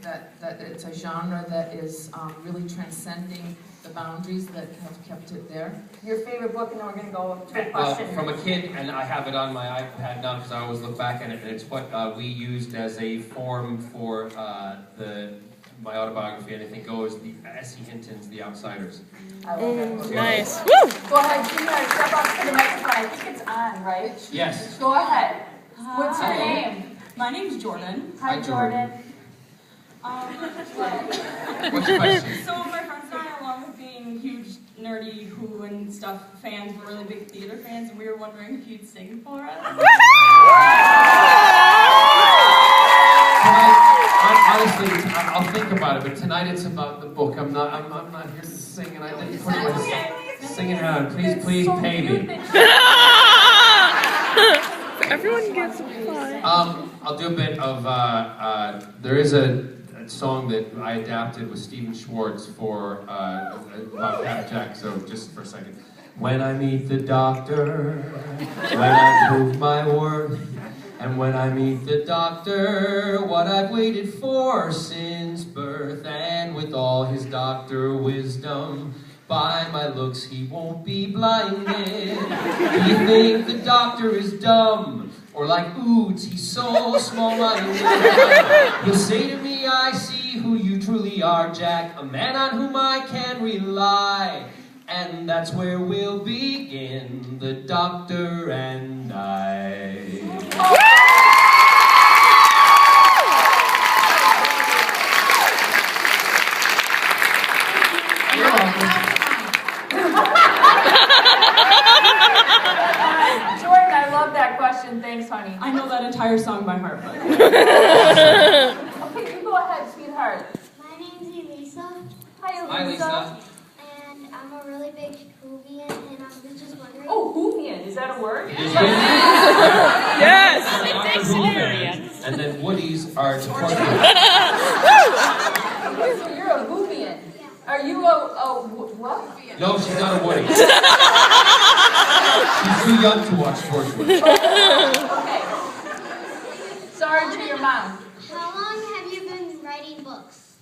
that it's a genre that is really transcending the boundaries that have kept it there. Your favorite book, and then we're going to go to a question. From a kid, and I have it on my iPad now because I always look back at it, and it's what we used as a form for my autobiography, and I think goes the S.E. Hinton's The Outsiders. I love that book. Nice. Woo! Go ahead, sweetheart, step up to the microphone. I think it's on, right? Yes. Go ahead. What's your Hi. name? My name's Jordan. Hi, Jordan. What's your question? So my friends and I, along with being huge nerdy Who and stuff fans, we're really big theater fans, and we were wondering if you'd sing for us. Honestly, I'll think about it, but tonight it's about the book. I'm not here to sing, and I didn't put my singing on. Please pay me. Everyone gets a fly. I'll do a bit of, there is a song that I adapted with Stephen Schwartz for about Cat Jack, so just for a second. When I meet the doctor, when I prove my worth, and when I meet the doctor, what I've waited for since birth, and with all his doctor wisdom, by my looks he won't be blinded. Do you think the doctor is dumb? Or like Oots, he's so small-minded. He'll say to me, I see who you truly are, Jack, a man on whom I can rely. And that's where we'll begin, the doctor and I. Jordan, I love that question. Thanks, honey. I know that entire song by heart, but... Okay, you go ahead, sweetheart. My name's Elisa, Hi, Elisa. Hi, Lisa. and I'm a really big Whovian, and I was just wondering... Oh, Whovian, is that a word? Yes! And then Woodies are Torchwood. So you're a Whovian. Are you a what? No, she's not a Woody. She's too young to watch Torchwood. Okay. Sorry to your mom. How long have you been writing books?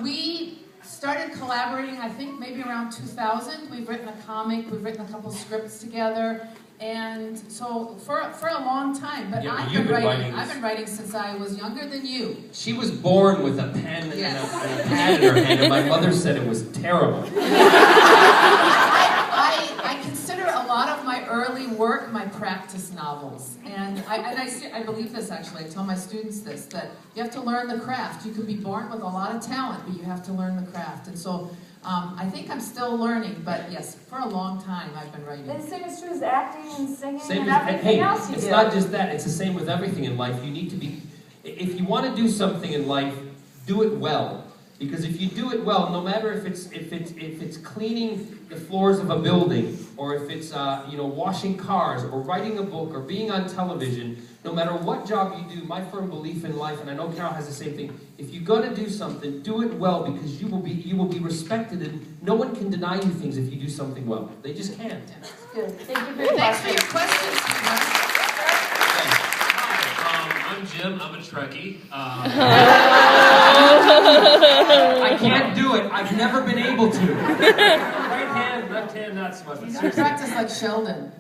We started collaborating, I think, maybe around 2000. We've written a comic, we've written a couple scripts together, and so for a long time. But Yeah, I've you've been been writing. writing- I've been writing since I was younger than you. She was born with a pen and a pad in her hand, and my mother said it was terrible. I consider a lot of my early work my practice novels, and I believe this actually. I tell my students this, that you have to learn the craft. You can be born with a lot of talent, but you have to learn the craft. And so I think I'm still learning, but yes, for a long time I've been writing. And same as true as acting and singing Same and as, everything hey, else you it's do. not just that, it's the same with everything in life. You need to be, if you want to do something in life, do it well. Because if you do it well, no matter if it's cleaning the floors of a building, or if it's washing cars, or writing a book, or being on television, no matter what job you do, my firm belief in life, and I know Carole has the same thing, if you're going to do something, do it well, because you will be respected, and no one can deny you things if you do something well. They just can't. Good. Thank you very Thanks much. for your questions. I'm Jim. I'm a Trekkie. I can't do it. I've never been able to. Right hand, left hand, not so much. You gotta practice like Sheldon.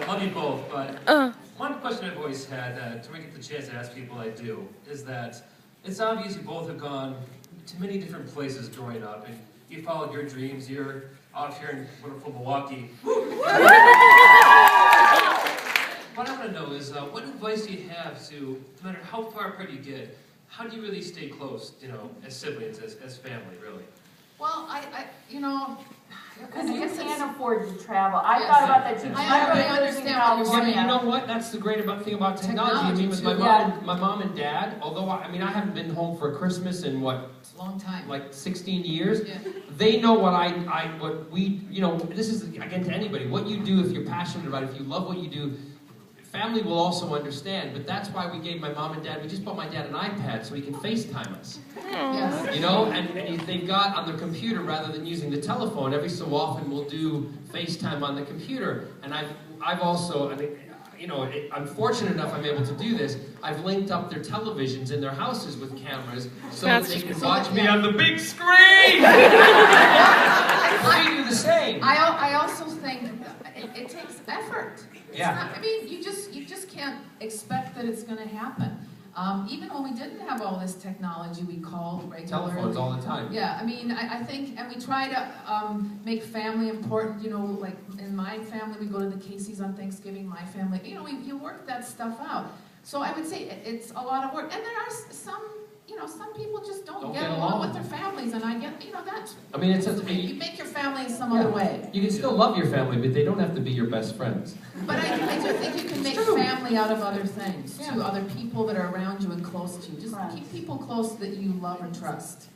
Love you both. But one question I've always had, to get the chance to ask people I do, is that it's obvious you both have gone to many different places growing up, and you followed your dreams. You're out here in wonderful Milwaukee. What I want to know is, what advice do you have to, no matter how far apart you get, how do you really stay close, as siblings, as family, really? Well, Because you guess can't it's- afford to travel. I Yes. thought about that too. I really understand listening what you're to Yeah, but California. you know what? That's the great thing about technology. I mean, with my Technology, mom and dad, although I haven't been home for Christmas in it's a long time. like 16 years. Yeah. They know what we, this is, again, to anybody, what you do if you're passionate about it, if you love what you do, family will also understand. But that's why we gave my mom and dad, we just bought my dad an iPad so he can FaceTime us. Yes. And they've got on their computer, rather than using the telephone, every so often we'll do FaceTime on the computer. And I've also, I'm fortunate enough I'm able to do this. I've linked up their televisions in their houses with cameras so that they can watch me on the big screen. We do the same. I also think it takes effort. Yeah. You just can't expect that it's going to happen. Even when we didn't have all this technology, we called regularly. Telephones all the time. Yeah, I think, and we try to make family important. Like in my family, we go to the Casey's on Thanksgiving. My family, you work that stuff out. So I would say it's a lot of work, and there are some people just don't get along with their families, and I get, that. You make your family in some other way. You can still love your family, but they don't have to be your best friends. But I do think you can make family out of other things, too, other people that are around you and close to you. Just keep people close that you love and trust.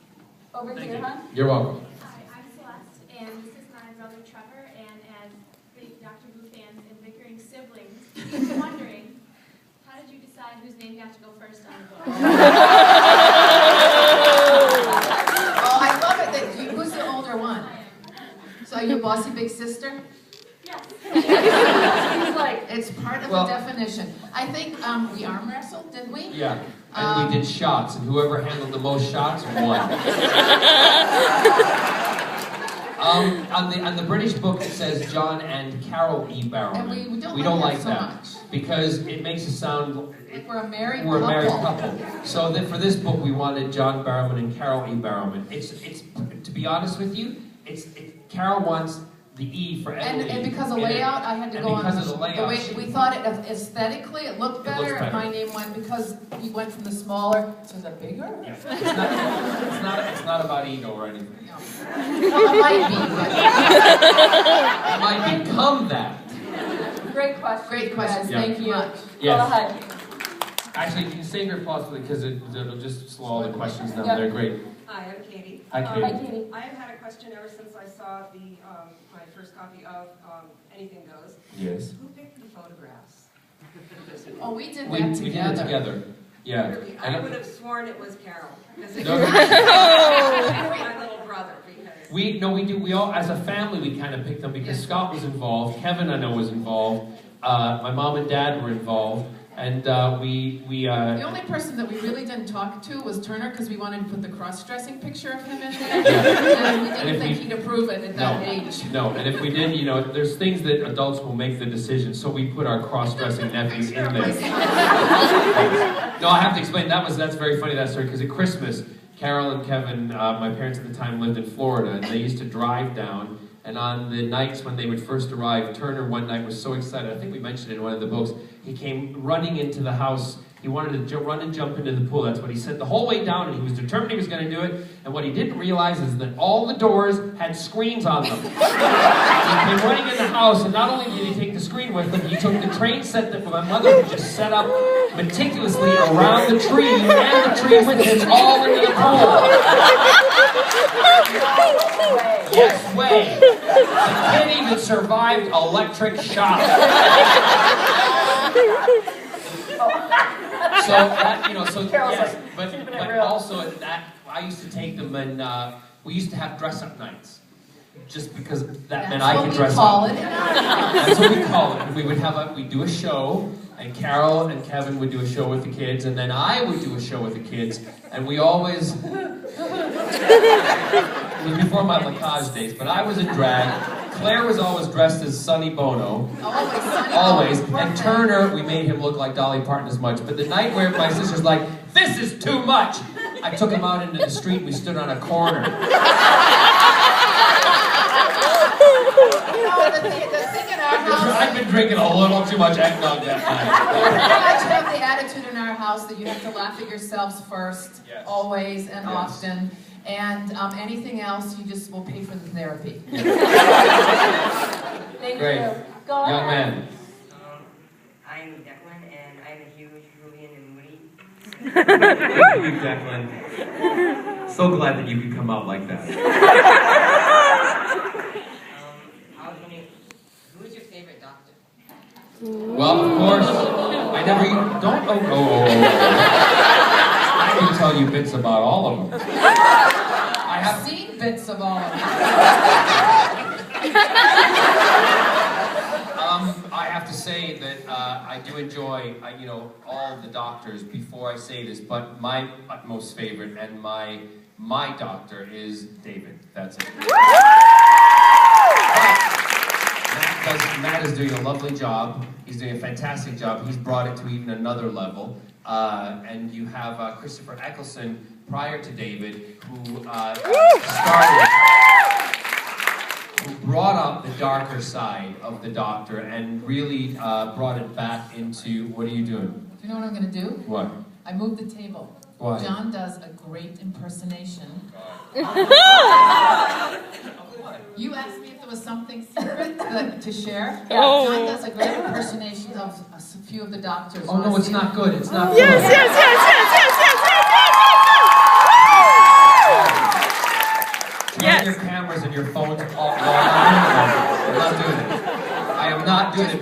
Over here, hon. You're welcome. Hi, I'm Celeste, and this is my brother Trevor, and as big Dr. Who fans and bickering siblings, I'm wondering, how did you decide whose name got to go first on the book? I love it. Who's the older one? So are you bossy big sister? Yes. It's part of the definition. I think we arm wrestled, didn't we? Yeah, and we did shots, and whoever handled the most shots won. On the British book it says John and Carole E. Barrowman. And we don't like so that much. because it makes it sound like we're a married couple. So that for this book we wanted John Barrowman and Carole E. Barrowman. It's to be honest with you, Carole wants the E for Emily. And because of layout, I had to go on because of the layout. way we thought it aesthetically, it looked better, and my name went because we went from the smaller to the bigger. Yeah. It's not about ego or anything. No. Well, it might be, It might become that. Great question. Great questions. Yeah. Thank you much. Yes. Go ahead. Actually, you can save your applause because it'll just slow all the questions down. Yep. They're great. Hi, I'm Katie. Hi, Katie. Hi, Katie. I have had a question ever since I saw my first copy of Anything Goes. Yes. Who picked the photographs? Oh, we did that We together. did it together. Yeah. Really, I would have sworn it was Carole. Because No. my little brother. Because We all, as a family, we kind of picked them because Scott was involved, Kevin, I know, was involved, my mom and dad were involved, and The only person that we really didn't talk to was Turner because we wanted to put the cross-dressing picture of him in there, and we didn't think he'd approve it at that age. No, and if we did, there's things that adults will make the decision, so we put our cross-dressing nephew in there. No, I have to explain, that's very funny, that story, because at Christmas, Carole and Kevin, my parents at the time lived in Florida, and they used to drive down, and on the nights when they would first arrive, Turner one night was so excited, I think we mentioned it in one of the books, he came running into the house, he wanted to run and jump into the pool, that's what he said the whole way down, and he was determined he was going to do it, and what he didn't realize is that all the doors had screens on them. He came running in the house, and not only did he take the screen with him, he took the train set that my mother had just set up meticulously around the tree, and the tree with him all into the pool. Yes, way. The kid even survived electric shock. So that, yes, but also that, I used to take them and we used to have dress-up nights. Just because that meant I could dress up. That's what we call it. We'd do a show, and Carole and Kevin would do a show with the kids, and then I would do a show with the kids, and we always, it was before my Lacage days, but I was in drag. Claire was always dressed as Sonny Bono. Always. And Turner, we made him look like Dolly Parton as much. But the night where my sister's like, this is too much, I took him out into the street and we stood on a corner. The thing in our house... I've been drinking a little too much eggnog that night. We have the attitude in our house that you have to laugh at yourselves first, always and often. And anything else, you just will pay for the therapy. Thank Great. you. Go Young ahead. man. I'm Declan, and I'm a huge Whovian and Woody. Thank you, Declan. So glad that you could come out like that. I was wondering, who is your favorite doctor? Well, of course, I never... Don't... Oh. I can tell you bits about all of them. I've seen bits of all of them. I have to say that I enjoy, you know, all the doctors before I say this, but my utmost favorite and my doctor is David. That's it. Matt is doing a lovely job. He's doing a fantastic job. He's brought it to even another level. And you have Christopher Eccleston prior to David, who brought up the darker side of the doctor and really brought it back into, what are you doing? Do you know what I'm going to do? What? I moved the table. Why? John does a great impersonation. You asked me if there was something secret to share. Oh. John does a great impersonation of a few of the doctors. Oh no, it's not good. It's not Yes, good. yes, yes, yes, yes, yes, yes, yes, yes, yes. Turn your cameras and your phones off. I'm not doing it. I am not doing it.